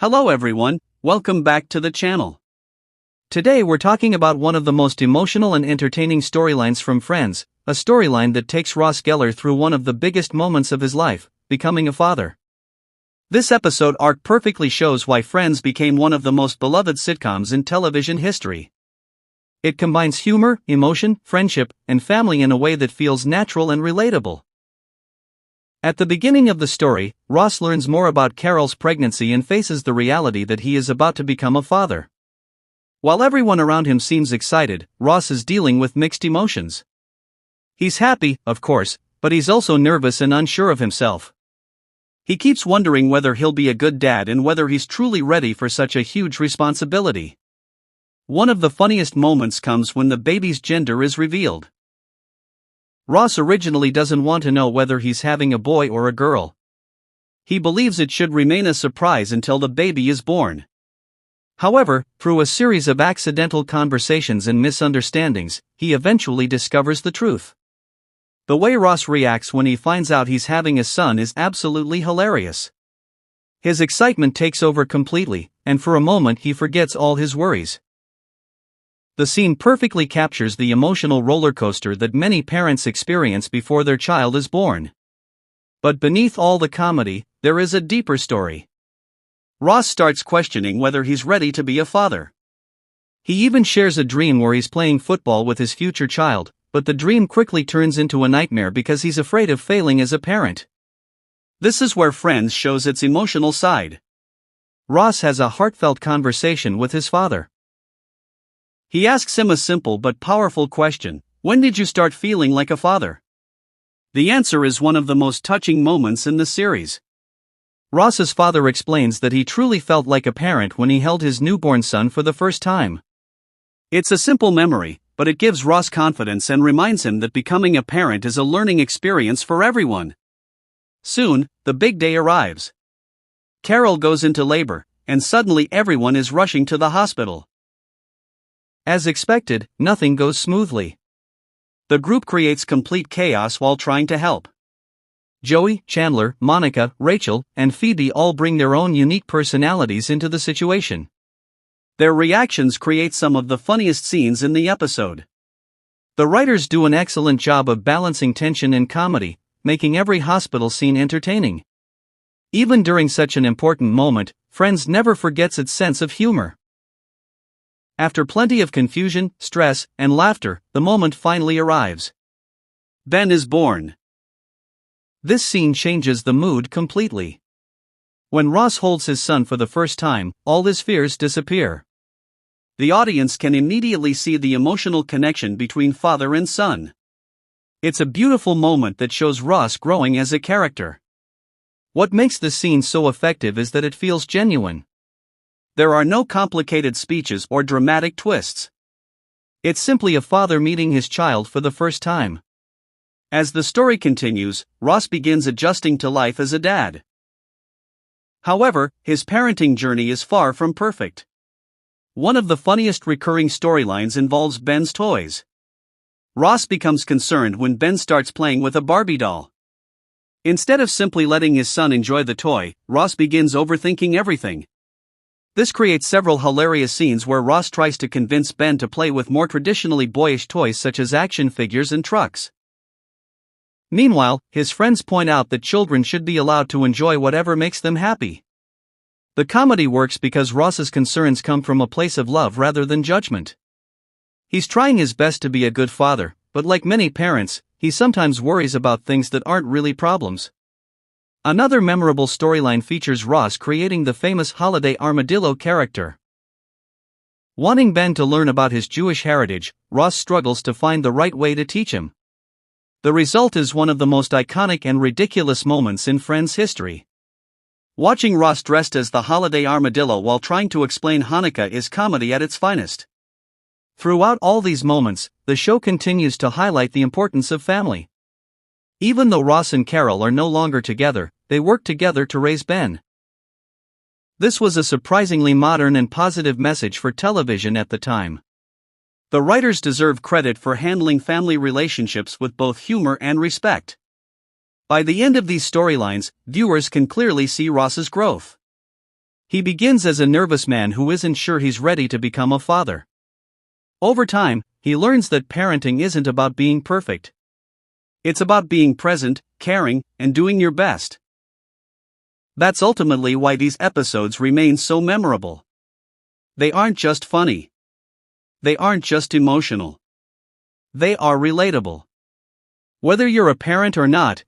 Hello everyone, welcome back to the channel. Today we're talking about one of the most emotional and entertaining storylines from Friends, a storyline that takes Ross Geller through one of the biggest moments of his life, becoming a father. This episode arc perfectly shows why Friends became one of the most beloved sitcoms in television history. It combines humor, emotion, friendship, and family in a way that feels natural and relatable. At the beginning of the story, Ross learns more about Carol's pregnancy and faces the reality that he is about to become a father. While everyone around him seems excited, Ross is dealing with mixed emotions. He's happy, of course, but he's also nervous and unsure of himself. He keeps wondering whether he'll be a good dad and whether he's truly ready for such a huge responsibility. One of the funniest moments comes when the baby's gender is revealed. Ross originally doesn't want to know whether he's having a boy or a girl. He believes it should remain a surprise until the baby is born. However, through a series of accidental conversations and misunderstandings, he eventually discovers the truth. The way Ross reacts when he finds out he's having a son is absolutely hilarious. His excitement takes over completely, and for a moment he forgets all his worries. The scene perfectly captures the emotional roller coaster that many parents experience before their child is born. But beneath all the comedy, there is a deeper story. Ross starts questioning whether he's ready to be a father. He even shares a dream where he's playing football with his future child, but the dream quickly turns into a nightmare because he's afraid of failing as a parent. This is where Friends shows its emotional side. Ross has a heartfelt conversation with his father. He asks him a simple but powerful question: when did you start feeling like a father? The answer is one of the most touching moments in the series. Ross's father explains that he truly felt like a parent when he held his newborn son for the first time. It's a simple memory, but it gives Ross confidence and reminds him that becoming a parent is a learning experience for everyone. Soon, the big day arrives. Carol goes into labor, and suddenly everyone is rushing to the hospital. As expected, nothing goes smoothly. The group creates complete chaos while trying to help. Joey, Chandler, Monica, Rachel, and Phoebe all bring their own unique personalities into the situation. Their reactions create some of the funniest scenes in the episode. The writers do an excellent job of balancing tension and comedy, making every hospital scene entertaining. Even during such an important moment, Friends never forgets its sense of humor. After plenty of confusion, stress, and laughter, the moment finally arrives. Ben is born. This scene changes the mood completely. When Ross holds his son for the first time, all his fears disappear. The audience can immediately see the emotional connection between father and son. It's a beautiful moment that shows Ross growing as a character. What makes this scene so effective is that it feels genuine. There are no complicated speeches or dramatic twists. It's simply a father meeting his child for the first time. As the story continues, Ross begins adjusting to life as a dad. However, his parenting journey is far from perfect. One of the funniest recurring storylines involves Ben's toys. Ross becomes concerned when Ben starts playing with a Barbie doll. Instead of simply letting his son enjoy the toy, Ross begins overthinking everything. This creates several hilarious scenes where Ross tries to convince Ben to play with more traditionally boyish toys such as action figures and trucks. Meanwhile, his friends point out that children should be allowed to enjoy whatever makes them happy. The comedy works because Ross's concerns come from a place of love rather than judgment. He's trying his best to be a good father, but like many parents, he sometimes worries about things that aren't really problems. Another memorable storyline features Ross creating the famous Holiday Armadillo character. Wanting Ben to learn about his Jewish heritage, Ross struggles to find the right way to teach him. The result is one of the most iconic and ridiculous moments in Friends history. Watching Ross dressed as the Holiday Armadillo while trying to explain Hanukkah is comedy at its finest. Throughout all these moments, the show continues to highlight the importance of family. Even though Ross and Carol are no longer together, they work together to raise Ben. This was a surprisingly modern and positive message for television at the time. The writers deserve credit for handling family relationships with both humor and respect. By the end of these storylines, viewers can clearly see Ross's growth. He begins as a nervous man who isn't sure he's ready to become a father. Over time, he learns that parenting isn't about being perfect. It's about being present, caring, and doing your best. That's ultimately why these episodes remain so memorable. They aren't just funny. They aren't just emotional. They are relatable. Whether you're a parent or not,